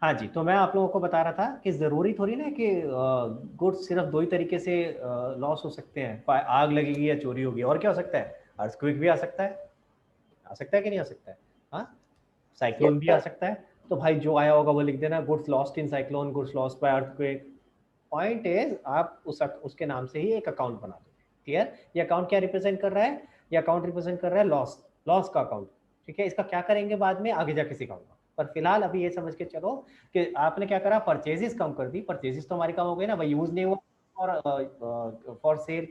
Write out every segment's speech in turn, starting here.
हाँ जी, तो मैं आप लोगों को बता रहा था कि ज़रूरी थोड़ी ना कि गुड्स सिर्फ दो ही तरीके से लॉस हो सकते हैं, आग लगेगी या चोरी होगी, और क्या हो सकता है, अर्थक्वेक भी आ सकता है कि नहीं आ सकता है, हाँ, यस साइक्लोन भी आ सर। सकता है। तो भाई जो आया होगा वो लिख देना, goods lost in cyclone, goods lost bye earthquake. Point is आप उसके नाम से ही एक अकाउंट बना दो। क्लियर? ये अकाउंट क्या रिप्रेजेंट कर रहा है? ये अकाउंट रिप्रेजेंट कर रहा है लॉस, लॉस का अकाउंट। ठीक है, इसका क्या करेंगे बाद में, आगे जाके सिखाऊंगा, पर फिलहाल अभी ये समझ के चलो कि आपने क्या करा, परचेजेस कम कर दी। परचेजेस तो हमारी कम हो गई ना भाई, यूज नहीं हुआ और फॉर सेल,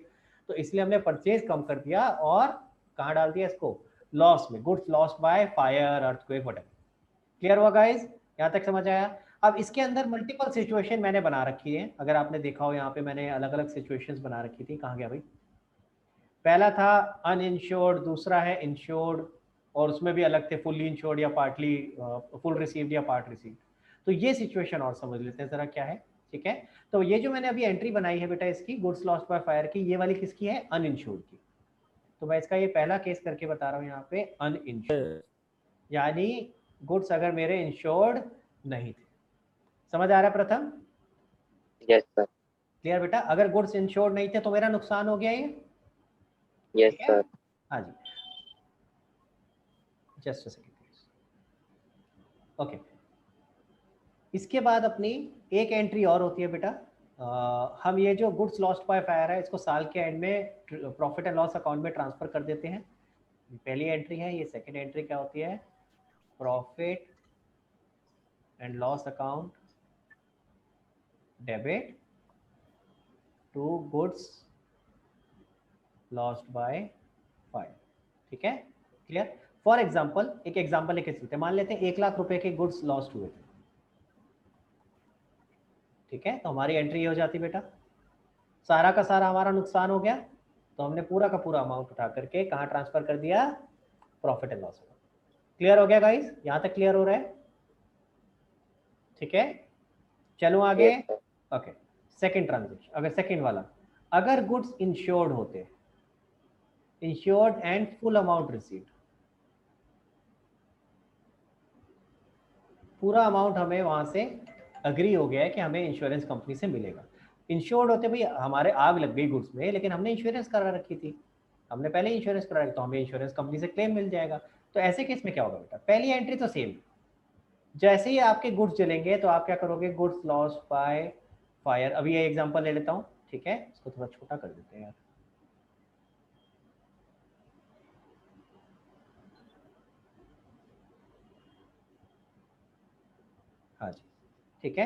तो इसलिए हमने परचेज कम कर दिया और कहाँ डाल दिया इसको, लॉस में, goods lost by fire, earthquake, whatever. Clear हुआ गाइस? यहाँ तक समझ आया? अब इसके अंदर मल्टीपल सिचुएशन मैंने बना रखी है, अगर आपने देखा हो यहाँ पे मैंने अलग अलग सिचुएशंस बना रखी थी। कहाँ गया भाई? पहला था अनइंश्योर्ड, दूसरा है इंश्योर्ड, और उसमें भी अलग थे, फुल्ली इंश्योर्ड या पार्टली, फुल रिसीव्ड या पार्ट रिसीव्ड। तो ये सिचुएशन और समझ लेते हैं जरा क्या है। ठीक है, तो ये जो मैंने अभी एंट्री बनाई है बेटा इसकी, गुड्स लॉस्ट बाय फायर की, ये वाली किसकी है, अनइंश्योर्ड की। तो मैं इसका ये पहला केस करके बता रहा हूँ यहाँ पे, अनइंश्योर्ड, यानी गुड्स अगर मेरे इंश्योर्ड नहीं थे। समझ आ रहा है प्रथम? Yes sir. क्लियर बेटा? अगर गुड्स इंश्योर्ड नहीं थे तो मेरा नुकसान हो गया ये। यस ठीक है, सर। हाँ जी, just a second please. Okay, इसके बाद अपनी एक एंट्री और होती है बेटा, हम ये जो गुड्स लॉस्ट बाय फायर है इसको साल के एंड में प्रॉफिट एंड लॉस अकाउंट में ट्रांसफर कर देते हैं। पहली एंट्री है ये। सेकंड एंट्री क्या होती है, profit and loss account debit to goods lost by fire. ठीक है, क्लियर? फॉर एग्जाम्पल, एक एग्जाम्पल लेके चलते हैं, मान लेते हैं 1 लाख रुपए के गुड्स लॉस्ट हुए थे। ठीक है, तो हमारी एंट्री हो जाती बेटा, सारा का सारा हमारा नुकसान हो गया, तो हमने पूरा का पूरा अमाउंट उठा करके कहाँ ट्रांसफर कर दिया, प्रॉफिट एंड लॉस। क्लियर हो गया गाइस? यहां तक क्लियर हो रहा है? ठीक है, चलो आगे। Yes sir. Okay, second transaction, अगर सेकंड वाला, अगर गुड्स इंश्योर्ड होते, insured and full amount received, पूरा अमाउंट हमें वहां से अग्री हो गया है कि हमें इंश्योरेंस कंपनी से मिलेगा। इंश्योर्ड होते भाई, हमारे आग लग गई गुड्स में, लेकिन हमने इंश्योरेंस करा रखी थी, हमने पहले इंश्योरेंस करा रखी, तो हमें इंश्योरेंस कंपनी से क्लेम मिल जाएगा। तो ऐसे केस में क्या होगा बेटा, पहली एंट्री तो सेम, जैसे ही आपके गुड्स जलेंगे तो आप क्या करोगे, गुड्स लॉस बाय फायर। अभी ये एग्जांपल ले लेता हूँ, ठीक है, इसको थोड़ा छोटा कर देते हैं यार। हाँ जी, ठीक है,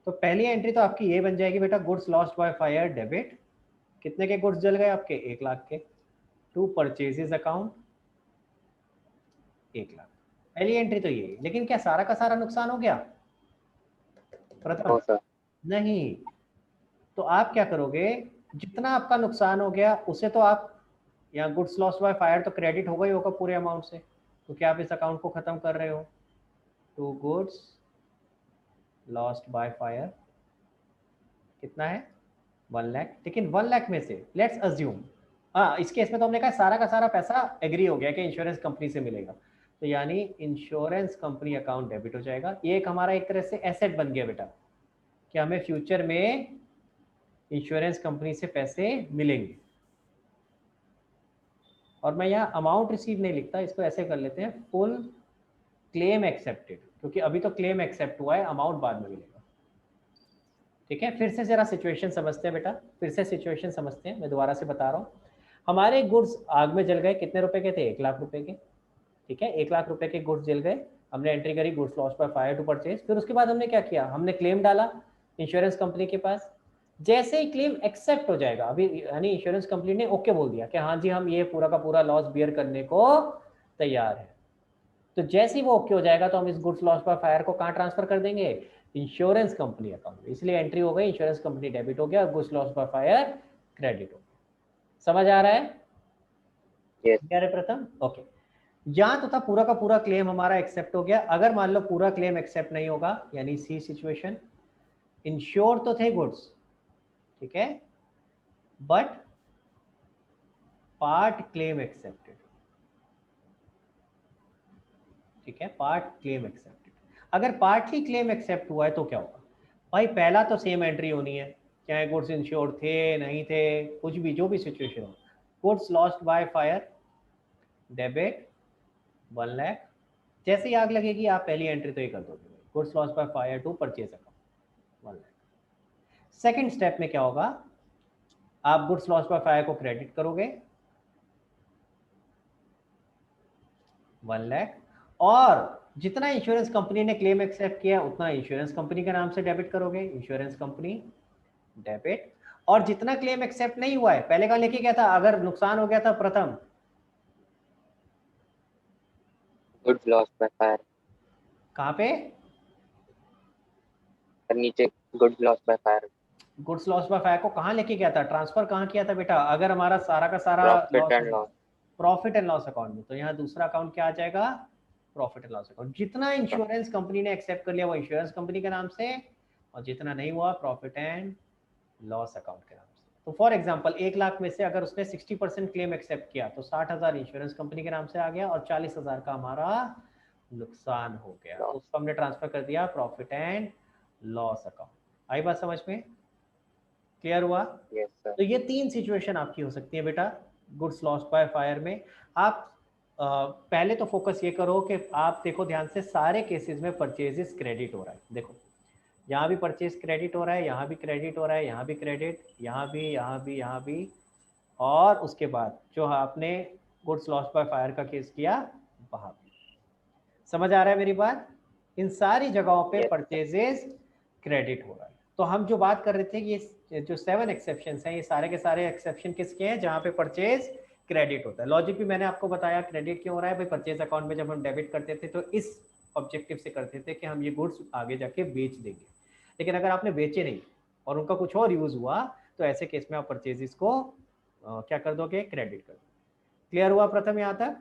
तो पहली एंट्री तो आपकी ये बन जाएगी बेटा, goods lost by fire debit, कितने के गुड्स जल गए आपके, 1 लाख के, टू परचेजेस अकाउंट 1 लाख। पहली एंट्री तो ये, लेकिन क्या सारा का सारा नुकसान हो गया प्रथम? No sir. नहीं, तो आप क्या करोगे, जितना आपका नुकसान हो गया उसे तो आप, यहाँ गुड्स लॉस्ट बाय फायर तो क्रेडिट होगा ही होगा पूरे अमाउंट से, तो क्या आप इस अकाउंट को खत्म कर रहे हो, to goods lost by fire कितना है, 1 लाख। लेकिन 1 लाख में से लेट्स अज्यूम, हाँ इस केस में तो हमने कहा सारा का सारा पैसा एग्री हो गया कि इंश्योरेंस कंपनी से मिलेगा, तो यानी इंश्योरेंस कंपनी अकाउंट डेबिट हो जाएगा। ये एक हमारा एक तरह से एसेट बन गया बेटा, कि हमें फ्यूचर में इंश्योरेंस कंपनी से पैसे मिलेंगे। और मैं यहाँ अमाउंट रिसीव नहीं लिखता, इसको ऐसे कर लेते हैं, फुल क्लेम एक्सेप्टेड, क्योंकि अभी तो क्लेम एक्सेप्ट हुआ है, अमाउंट बाद में मिलेगा। ठीक है, फिर से जरा सिचुएशन समझते हैं बेटा, फिर से सिचुएशन समझते हैं, मैं दोबारा से बता रहा हूँ। हमारे गुड्स आग में जल गए, कितने रुपए के थे, 1 लाख रुपए के। ठीक है, 1 लाख रुपए के गुड्स जल गए, हमने एंट्री करी goods lost by fire to purchase. फिर उसके बाद हमने क्या किया, हमने क्लेम डाला इंश्योरेंस कंपनी के पास। जैसे ही क्लेम एक्सेप्ट हो जाएगा, अभी यानी इंश्योरेंस कंपनी ने ओके बोल दिया कि हाँ जी हम ये पूरा का पूरा लॉस बियर करने को तैयार है, तो जैसे ही वो ओके हो जाएगा तो हम इस गुड्स लॉस बाय फायर को कहाँ ट्रांसफर कर देंगे, इंश्योरेंस कंपनी अकाउंट में। इसलिए एंट्री हो गई, इंश्योरेंस कंपनी डेबिट हो गया, goods loss by fire credit हो गया। समझ आ रहा है? यस। क्या है प्रथम? ओके, यहाँ तो था पूरा का पूरा क्लेम हमारा एक्सेप्ट हो गया। अगर मान लो पूरा क्लेम एक्सेप्ट नहीं होगा, यानी सी सिचुएशन, इंश्योर तो थे गुड्स, ठीक है, बट पार्ट क्लेम एक्सेप्टेड, ठीक है, पार्ट क्लेम एक्सेप्टेड। अगर पार्टली क्लेम एक्सेप्ट हुआ है तो क्या होगा भाई, पहला तो सेम एंट्री होनी है, चाहे गुड्स इंश्योर्ड थे नहीं थे, कुछ भी जो भी सिचुएशन हो। Goods lost by fire, debit 1 lakh, जैसे ही आग लगेगी आप पहली एंट्री तो ये कर दोगे, goods lost by fire to purchase account 1 lakh. Second step में क्या होगा, आप गुड्स लॉस्ट बाय फायर को क्रेडिट करोगे 1 लाख, और जितना इंश्योरेंस कंपनी ने क्लेम एक्सेप्ट किया उतना इंश्योरेंस कंपनी के नाम से डेबिट करोगे, इंश्योरेंस कंपनी डेबिट। और जितना क्लेम एक्सेप्ट नहीं हुआ है, पहले का लेके क्या था, अगर नुकसान हो गया था प्रथम, गुड्स लॉस्ट बाय फायर, कहाँ पे, नीचे goods lost by fire, goods loss by fire को कहाँ लेके गया था, ट्रांसफर कहाँ किया था बेटा, अगर हमारा सारा का सारा profit and loss, profit and loss account में, तो यहाँ दूसरा अकाउंट क्या आ जाएगा, प्रॉफिट एंड लॉस अकाउंट। जितना इंश्योरेंस कंपनी ने एक्सेप्ट कर लिया वो इंश्योरेंस कंपनी के नाम से, और जितना नहीं हुआ प्रॉफिट एंड लॉस अकाउंट के नाम से। तो फॉर एग्जांपल 1 लाख में से अगर उसने 60% क्लेम एक्सेप्ट किया तो 60,000 इंश्योरेंस कंपनी के नाम से आ गया और 40,000 का हमारा नुकसान हो गया, तो उसको हमने ट्रांसफर कर दिया प्रॉफिट एंड लॉस अकाउंट। आई बात समझ में, क्लियर हुआ? यस सर, तो ये 3 सिचुएशन आपकी हो सकती है बेटा गुड्स लॉस्ट बाय फायर में। आप पहले तो फोकस ये करो कि आप देखो ध्यान से, सारे केसेस में परचेजेस क्रेडिट हो रहा है। देखो यहाँ भी परचेज क्रेडिट हो रहा है, यहाँ भी क्रेडिट हो रहा है, यहाँ भी क्रेडिट, यहाँ भी, यहाँ भी, यहाँ भी, और उसके बाद जो आपने गुड्स लॉस्ट बाय फायर का केस किया वहाँ भी। समझ आ रहा है मेरी बात? इन सारी जगहों पे परचेजेस क्रेडिट हो रहा है। तो हम जो बात कर रहे थे कि ये जो 7 एक्सेप्शंस हैं, ये सारे के सारे एक्सेप्शन किसके हैं, जहाँ पे परचेज क्रेडिट होता है। लॉजिक भी मैंने आपको बताया, क्रेडिट क्यों हो रहा है भाई, परचेज अकाउंट में जब हम डेबिट करते थे तो इस ऑब्जेक्टिव से करते थे कि हम ये गुड्स आगे जाके बेच देंगे, लेकिन अगर आपने बेचे नहीं और उनका कुछ और यूज हुआ तो ऐसे केस में आप परचेजेस को क्या कर दोगे, क्रेडिट कर दोगे। क्लियर हुआ प्रथम यहाँ तक?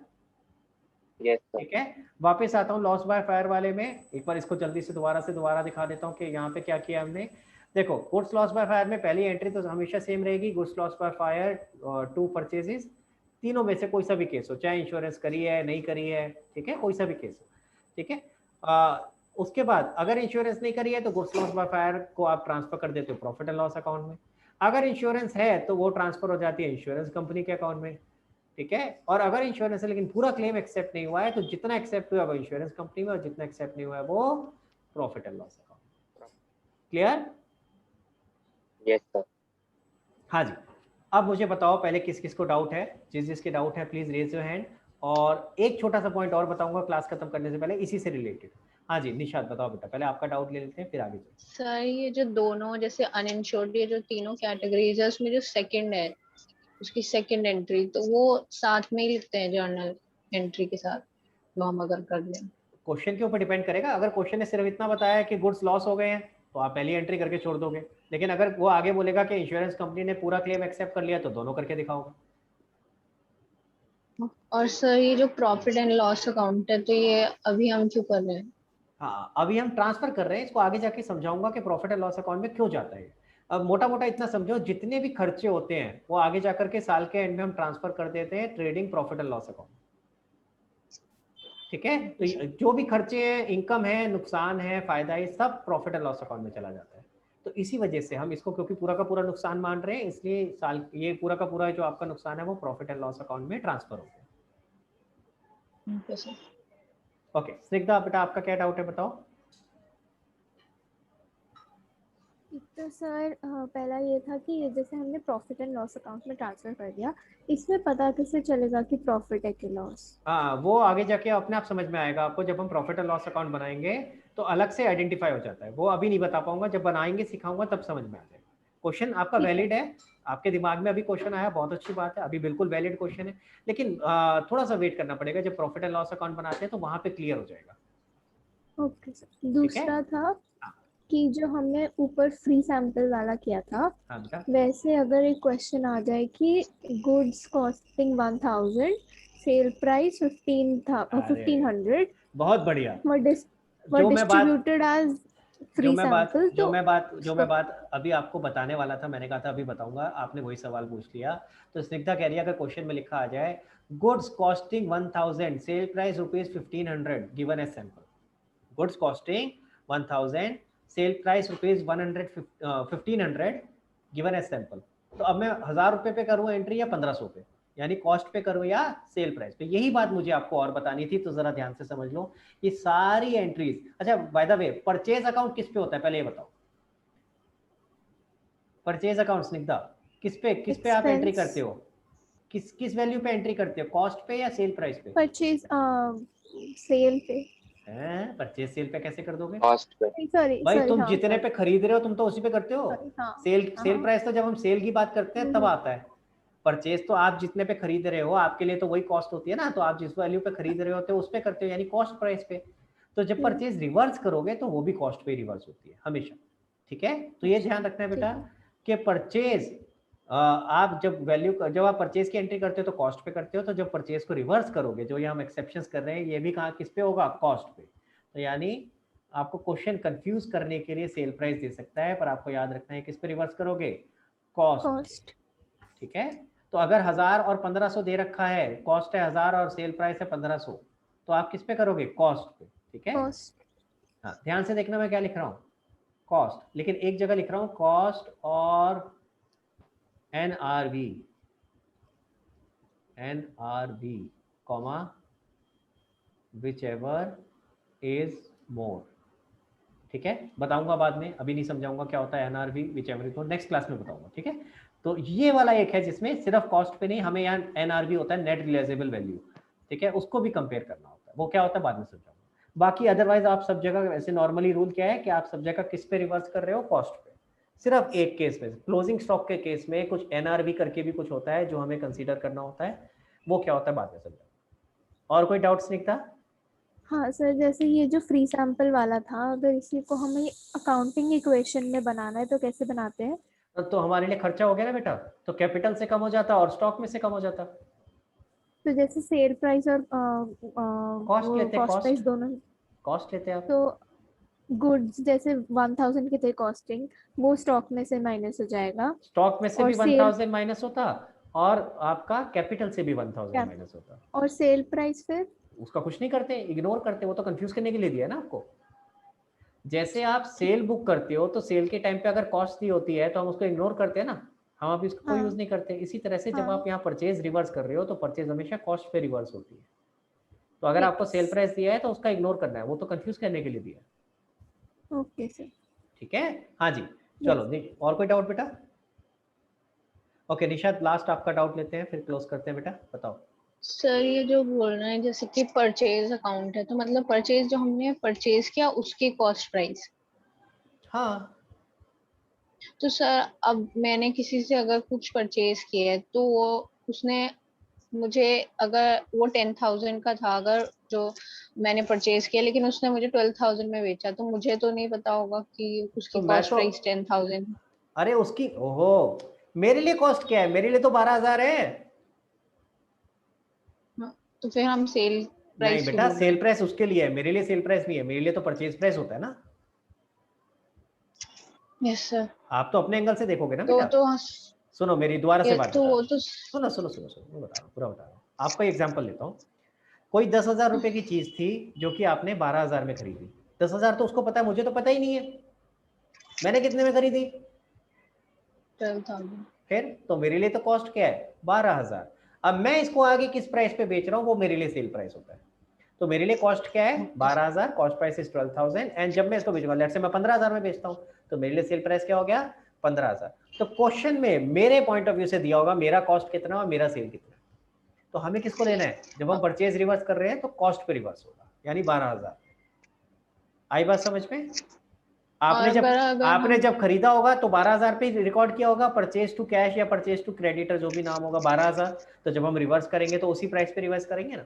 यस सर, ठीक है, वापस आता हूँ लॉस बाय फायर वाले में, एक बार इसको जल्दी से दोबारा दिखा देता हूँ कि यहाँ पे क्या किया हमने। देखो गुड्स लॉस बाय फायर में पहली एंट्री तो हमेशा सेम रहेगी, goods loss by fire to purchases, तीनों में से कोई सा भी केस हो, चाहे इंश्योरेंस करी है नहीं करी है, ठीक है, कोई सा भी केस हो, ठीक है। उसके बाद अगर इंश्योरेंस नहीं करी है तो गुड्स लॉस बाय फायर को आप ट्रांसफर कर देते हो प्रॉफिट एंड लॉस अकाउंट में। अगर इंश्योरेंस है तो वो ट्रांसफर हो जाती है इंश्योरेंस कंपनी के अकाउंट में, ठीक है। और अगर इंश्योरेंस है लेकिन पूरा क्लेम एक्सेप्ट नहीं हुआ है तो जितना एक्सेप्ट हुआ है वो इंश्योरेंस कंपनी में और जितना एक्सेप्ट नहीं हुआ है वो profit and loss account. Clear? Yes sir. हाँ जी, अब मुझे बताओ पहले किस किस को डाउट है, जिसके डाउट है प्लीज रेज योर हैंड। और एक छोटा सा पॉइंट और बताऊंगा क्लास खत्म करने से पहले इसी से रिलेटेड। हाँ जी निशाद बताओ बेटा, पहले आपका डाउट ले लेते हैं फिर आगे चलते हैं। सर ये जो दोनों जैसे अनइंश्योर्ड, ये जो तीनों कैटेगरीज है उसमें जो सेकंड है उसकी सेकंड एंट्री, तो वो साथ में ही लिखते हैं जर्नल एंट्री के साथ, वो हम अगर कर लें। क्वेश्चन के ऊपर डिपेंड करेगा, अगर क्वेश्चन ने सिर्फ इतना बताया है कि गुड्स लॉस हो गए हैं तो आप पहली एंट्री करके छोड़ दोगे, लेकिन अगर वो आगे बोलेगा कि इंश्योरेंस कंपनी ने पूरा क्लेम एक्सेप्ट कर लिया तो दोनों करके दिखाओगे। और सर ये जो प्रॉफिट एंड लॉस अकाउंट है तो ये अभी हम क्यों कर रहे हैं? हाँ अभी हम ट्रांसफर कर रहे हैं, इसको आगे जाके समझाऊंगा कि प्रॉफिट एंड लॉस अकाउंट में क्यों जाता है। अब मोटा मोटा इतना समझो, जितने भी खर्चे होते हैं वो आगे जाकर के साल के एंड में हम ट्रांसफर कर देते हैं trading profit and loss account, ठीक है। तो जो भी खर्चे हैं, इनकम है, नुकसान है, फायदा है, सब प्रॉफिट एंड लॉस अकाउंट में चला जाता है। तो इसी वजह से हम इसको, क्योंकि पूरा का पूरा नुकसान मान रहे हैं, इसलिए साल ये पूरा का पूरा जो आपका नुकसान है वो प्रॉफिट एंड लॉस अकाउंट में ट्रांसफर हो गया। ओके स्निग्धा बेटा आपका क्या डाउट है बताओ। तो सर पहला ये था कि जैसे हमने प्रॉफिट एंड लॉस अकाउंट में ट्रांसफर कर दिया, इसमें पता कैसे चलेगा कि प्रॉफिट है कि लॉस? हाँ वो आगे जाके अपने आप समझ में आएगा आपको, जब हम प्रॉफिट एंड लॉस अकाउंट बनाएंगे तो अलग से आइडेंटिफाई हो जाता है, वो अभी नहीं बता पाऊंगा, जब बनाएंगे सिखाऊंगा तब समझ में आ जाएगा। क्वेश्चन आपका वैलिड है, आपके दिमाग में अभी क्वेश्चन आया, बहुत अच्छी बात है, अभी बिल्कुल वैलिड क्वेश्चन है, लेकिन थोड़ा सा वेट करना पड़ेगा, जब प्रॉफिट एंड लॉस अकाउंट बनाते हैं तो वहां पे क्लियर हो जाएगा। Okay sir. दूसरा था कि जो हमने ऊपर फ्री सैंपल वाला किया था, वैसे अगर एक क्वेश्चन आ जाए कि गुड्स कॉस्टिंग 1000, सेल प्राइस 1500, बहुत बढ़िया, were distributed as free sample. जो मैं बात अभी आपको बताने वाला था, मैंने कहा था अभी बताऊंगा, आपने वही सवाल पूछ लिया। तो स्निग्धा कह रही है अगर क्वेश्चन में लिखा आ जाए goods costing 1000 sale price ₹1500 given as sample, goods costing 1000 sale price ₹1500 given as sample, तो अब मैं 1000 रुपए पे करूँ एंट्री या 1500 पे, यानी कॉस्ट पे करूँ या सेल प्राइस पे, यही बात मुझे आपको और बतानी थी। तो जरा ध्यान से समझ लो ये सारी एंट्रीज। अच्छा by the way purchase account किस पे होता है पहले ये बताओ, परचेज अकाउंट स्निग्धा किस पे आप एंट्री करते हो, किस वैल्यू पे एंट्री करते हो, कॉस्ट पे या सेल प्राइस पे? परचेज सेल पे। परचेज सेल पे कैसे कर दोगे? कॉस्ट पे। सॉरी भाई तुम हाँ, जितने पे खरीद रहे हो तुम तो उसी पे करते हो। हाँ, सेल प्राइस तो जब हम सेल की बात करते हैं तब आता है। परचेज तो आप जितने पे खरीद रहे हो आपके लिए तो वही कॉस्ट होती है ना, तो आप जिस वैल्यू पे खरीद रहे होते हो उस पे करते हो, यानी कॉस्ट प्राइस पे। तो जब परचेज रिवर्स करोगे तो वो भी कॉस्ट पे रिवर्स होती है हमेशा, ठीक है? तो ये ध्यान रखना है बेटा कि परचेज आप जब आप परचेज की एंट्री करते हो तो कॉस्ट पे करते हो, तो जब परचेज को रिवर्स करोगे, जो ये हम एक्सेप्शंस कर रहे हैं, ये भी कहाँ किस पे होगा, कॉस्ट पे। तो यानी आपको क्वेश्चन कंफ्यूज करने के लिए सेल प्राइस दे सकता है, पर आपको याद रखना है किस पे रिवर्स करोगे, कॉस्ट, ठीक है? तो अगर 1000 और 1500 दे रखा है, कॉस्ट है 1000 और सेल प्राइस है 1500, तो आप किस पे करोगे, कॉस्ट पे, ठीक है? हाँ ध्यान से देखना मैं क्या लिख रहा हूँ, कॉस्ट, लेकिन एक जगह लिख रहा हूँ कॉस्ट और NRV comma whichever is more, ठीक है? बताऊंगा बाद में, अभी नहीं समझाऊंगा क्या होता है NRV whichever is more, next class में बताऊंगा, ठीक है? तो ये वाला एक है जिसमें सिर्फ कॉस्ट पे नहीं, हमें यहाँ NRV होता है नेट रियलाइजेबल वैल्यू, ठीक है? उसको भी कंपेयर करना होता है, वो क्या होता है बाद में समझाऊंगा। बाकी अदरवाइज आप सब जगह वैसे नॉर्मली रूल क्या है कि आप सब जगह किस पे रिवर्स कर रहे हो, कॉस्ट पे। सिर्फ एक केस में, क्लोजिंग स्टॉक के केस में कुछ NRV करके भी कुछ होता है जो हमें कंसीडर करना होता है, वो क्या होता है बाद में समझाऊंगा। और कोई डाउट्स नहीं था? हाँ सर, जैसे ये जो फ्री सैंपल वाला था, अगर इसी को हमें अकाउंटिंग इक्वेशन में बनाना है तो कैसे बनाते हैं? तो हमारे लिए खर्चा हो गया ना बेटा, तो कैपिटल से कम हो जाता और स्टॉक में से कम हो जाता। तो जैसे सेल प्राइस और कॉस्ट लेते, कॉस्ट प्राइस दोनों, कॉस्ट लेते आप। तो गुड्स जैसे 1000 की थे कॉस्टिंग, वो स्टॉक में से माइनस हो जाएगा, स्टॉक में से और भी 1000 माइनस होता और आपका कैपिटल से भी 1000 माइनस होता। और सेल प्राइस फिर उसका कुछ नहीं करते, इग्नोर करते, वो तो कंफ्यूज करने के लिए दिया है ना आपको। जैसे आप सेल बुक करते हो तो सेल के टाइम पे अगर कॉस्ट दी होती है तो हम उसको इग्नोर करते हैं ना, हम अभी उसको कोई यूज नहीं करते। इसी तरह से जब आप यहाँ परचेज रिवर्स कर रहे हो तो परचेज हमेशा कॉस्ट पे रिवर्स होती है। तो अगर आपको सेल प्राइस दिया है तो उसका इग्नोर करना है, वो तो कंफ्यूज करने के लिए दिया है। ओके सर, ठीक है, हाँ जी चलो। और कोई डाउट बेटा? ओके निशाद, लास्ट आपका डाउट लेते हैं फिर क्लोज करते हैं। बेटा बताओ। सर ये जो बोल रहे हैं जैसे कि परचेज अकाउंट है, तो मतलब परचेज जो हमने परचेज किया उसकी कॉस्ट प्राइस। हाँ तो सर अब मैंने किसी से अगर कुछ परचेज किया है तो वो उसने मुझे, अगर वो 10,000 का था अगर जो मैंने परचेज किया, लेकिन उसने मुझे 12,000 में बेचा, तो मुझे तो नहीं पता होगा कि उसकी कॉस्ट प्राइस 10,000। अरे उसकी, ओहो मेरे लिए कॉस्ट क्या है, मेरे लिए तो 12,000 है। तो फिर हम सेल प्राइस नहीं बेटा, सेल प्राइस उसके लिए है, मेरे लिए सेल प्राइस नहीं है, मेरे लिए तो परचेज प्राइस होता है ना। Yes sir. आप तो अपने एंगल से देखोगे ना तो बेटा। सुनो मेरी दोबारा से बात तो सुनो सुनो सुनो सुनो, बता रहा हूँ, पूरा बता रहा हूँ आपको। एग्जांपल लेता हूँ, कोई 10,000 रुपए की चीज थी जो कि आपने 12,000 में खरीदी। 10,000 तो उसको पता है, मुझे तो पता ही नहीं है मैंने कितने में खरीदी, 12,000। फिर तो मेरे लिए तो कॉस्ट क्या है, 12,000। अब मैं इसको आगे किस प्राइस पे बेच रहा हूँ वो मेरे लिए सेल प्राइस होता है। तो मेरे लिए कॉस्ट क्या है, 12,000, कॉस्ट प्राइस इज 12,000, एंड जब मैं इसको बेचूंगा, लेट्स से मैं 15,000 में बेचता हूँ, तो मेरे लिए सेल प्राइस क्या हो गया, 15,000। तो क्वेश्चन में मेरे पॉइंट ऑफ व्यू से दिया होगा मेरा कॉस्ट कितना और मेरा सेल कितना। तो हमें किसको लेना है, जब हम परचेज रिवर्स कर रहे हैं तो कॉस्ट पे रिवर्स होगा, यानी 12,000। आई बात समझ में? आपने जब खरीदा होगा तो 12,000 पे रिकॉर्ड किया होगा, परचेज टू कैश या परचेज टू क्रेडिटर जो भी नाम होगा 12,000। तो जब हम रिवर्स करेंगे तो उसी प्राइस पे रिवर्स करेंगे ना।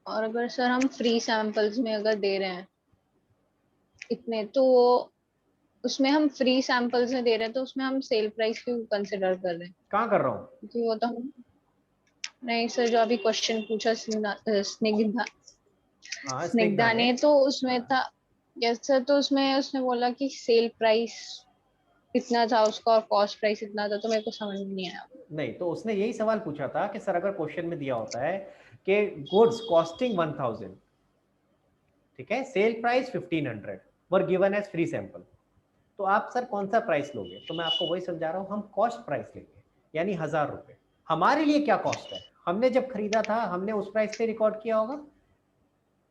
और अगर सर हम फ्री सैंपल्स में अगर दे रहे हैं इतने, तो उसमें हम फ्री सैंपल्स में दे रहे हैं तो उसमें हम सेल प्राइस क्यों कंसिडर कर रहे हैं? कहाँ कर रहा हूँ, क्योंकि वो तो हम नहीं सर, जो अभी क्वेश्चन पूछा स्निग्धा ने, तो उसमें था यस सर, तो उसमें उसने बोला कि सेल प्राइस इतना था उसका और कॉस्ट प्राइस इतना था, तो मेरे को समझ में नहीं आया। नहीं, तो उसने यही सवाल पूछा था कि सर अगर क्वेश्चन में दिया होता है कि गुड्स कॉस्टिंग 1000, ठीक है, sale price 1500 were given as free sample, तो आप सर कौन सा प्राइस लोगे? तो मैं आपको वही समझा रहा हूँ, हम कॉस्ट प्राइस लेंगे, यानी 1000 रुपए। हमारे लिए क्या कॉस्ट है? हमने जब खरीदा था हमने उस प्राइस पे रिकॉर्ड किया होगा,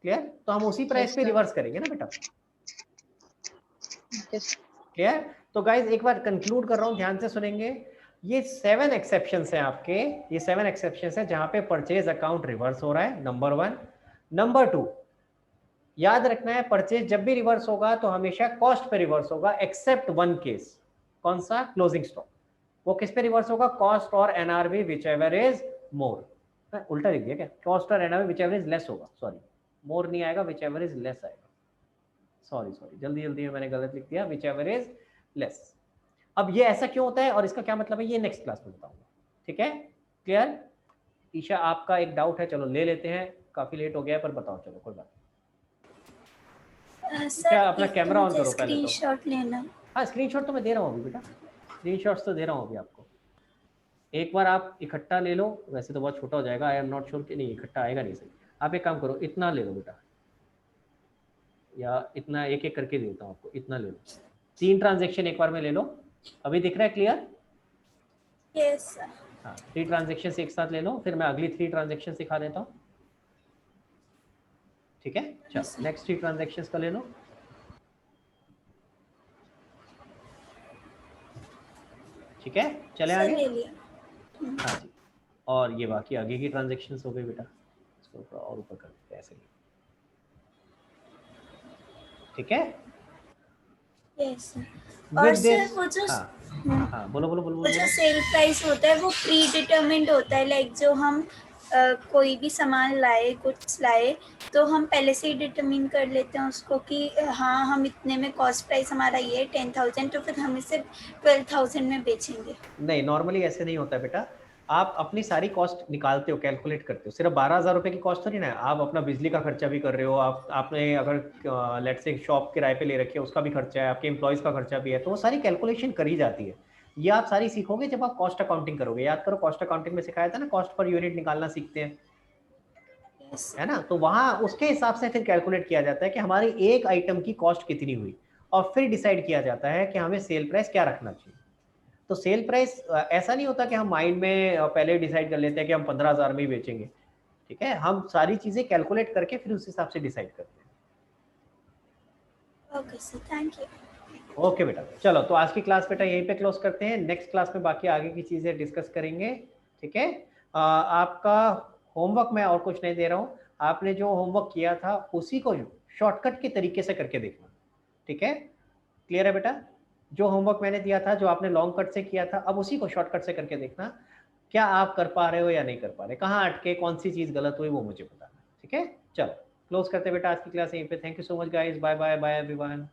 क्लियर? तो हम उसी प्राइस Yes, पे sir. रिवर्स करेंगे ना बेटा, Yes. क्लियर? तो गाइज एक बार कंक्लूड कर रहा हूँ, ध्यान से सुनेंगे। ये 7 एक्सेप्शंस हैं आपके, ये 7 एक्सेप्शंस हैं जहां पे परचेज अकाउंट रिवर्स हो रहा है, नंबर 1। नंबर 2, याद रखना है परचेज जब भी रिवर्स होगा तो हमेशा कॉस्ट पे रिवर्स होगा, एक्सेप्ट वन केस। कौन सा? Closing stock. वो किस पे रिवर्स होगा? कॉस्ट और NRV which ever is more. उल्टा लिख दिया क्या? कॉस्ट और NRV which ever is less होगा, सॉरी, मोर नहीं आएगा, विच एवर इज लेस आएगा, सॉरी जल्दी जल्दी में मैंने गलत लिख दिया, विच एवर इज लेस। अब ये ऐसा क्यों होता है और इसका क्या मतलब है, ये नेक्स्ट क्लास में बताऊंगा, ठीक है? क्लियर? ईशा आपका एक डाउट है, चलो ले लेते हैं, काफी लेट हो गया है पर बताओ, चलो कोई बात। क्या अपना कैमरा ऑन करो पहले तो। स्क्रीनशॉट लेना। हाँ, स्क्रीनशॉट तो मैं दे रहा हूँ अभी बेटा, स्क्रीनशॉट्स तो दे रहा हूँ अभी आपको। एक बार आप इकट्ठा ले लो, वैसे तो बहुत छोटा हो जाएगा, आई एम नॉट श्योर कि नहीं इकट्ठा आएगा नहीं सही। आप एक काम करो, इतना ले लो बेटा, या इतना एक एक करके देता हूँ आपको, इतना ले लो, 3 ट्रांजेक्शन एक बार में ले लो। अभी दिख रहा है क्लियर? Yes sir. हाँ, 3 ट्रांजेक्शन एक साथ ले लो, फिर मैं अगली 3 ट्रांजेक्शन दिखा देता हूँ, ठीक है? चलो नेक्स्ट 3 ट्रांजेक्शंस का ले लो। ठीक है, चले आगे। ले लिया। हाँ जी, और ये बाकी आगे की ट्रांजेक्शंस हो गई बेटा, इसको थोड़ा और ऊपर कर देते हैं ऐसे ही, ठीक है? Yes sir. और सर वो जो हाँ बोलो बोलो बोलो वो जो बोलो। सेल प्राइस होता है वो प्री डिटरमिन्ड होता है, लाइक जो हम कोई भी सामान लाए, गुड्स लाए, तो हम पहले से ही डिटरमिन कर लेते हैं उसको कि हाँ हम इतने में, कॉस्ट प्राइस हमारा ये 10,000, तो फिर हम इसे 12,000 में बेचेंगे। नहीं, नॉर्मली ऐसे नहीं होता है बेटा, आप अपनी सारी कॉस्ट निकालते हो, कैलकुलेट करते हो, सिर्फ 12,000 रुपए की कॉस्ट तो नहीं ना, आप अपना बिजली का खर्चा भी कर रहे हो, आपने अगर लेट से शॉप किराए पे ले रखी है उसका भी खर्चा है, आपके एम्प्लॉयज का खर्चा भी है, तो वो सारी कैलकुलेशन करी जाती है। ये आप सारी सीखोगे जब आप कॉस्ट अकाउंटिंग करोगे। याद करो, कॉस्ट अकाउंटिंग में सिखाया था ना, कॉस्ट पर यूनिट निकालना सीखते हैं, है ना? तो वहां उसके हिसाब से फिर कैलकुलेट किया जाता है कि हमारी एक आइटम की कॉस्ट कितनी हुई, और फिर डिसाइड किया जाता है कि हमें सेल प्राइस क्या रखना चाहिए। तो सेल प्राइस ऐसा नहीं होता कि हम माइंड में पहले डिसाइड कर लेते हैं कि हम 15,000 में ही बेचेंगे, ठीक है? हम सारी चीजें कैलकुलेट करके फिर उस हिसाब से डिसाइड करते हैं। Okay sir, thank you. Okay बेटा, चलो तो आज की क्लास बेटा यहीं पे क्लोज करते हैं, नेक्स्ट क्लास में बाकी आगे की चीजें डिस्कस करेंगे, ठीक है? आपका होमवर्क मैं और कुछ नहीं दे रहा हूँ, आपने जो होमवर्क किया था उसी को शॉर्टकट के तरीके से करके देखना, ठीक है? क्लियर है बेटा? जो होमवर्क मैंने दिया था, जो आपने लॉन्ग कट से किया था, अब उसी को शॉर्टकट से करके देखना, क्या आप कर पा रहे हो या नहीं कर पा रहे, कहाँ अटके, कौन सी चीज गलत हुई वो मुझे बताना, ठीक है? चलो क्लोज करते बेटा आज की क्लास यहीं पे। Thank you so much guys, bye bye bye everyone.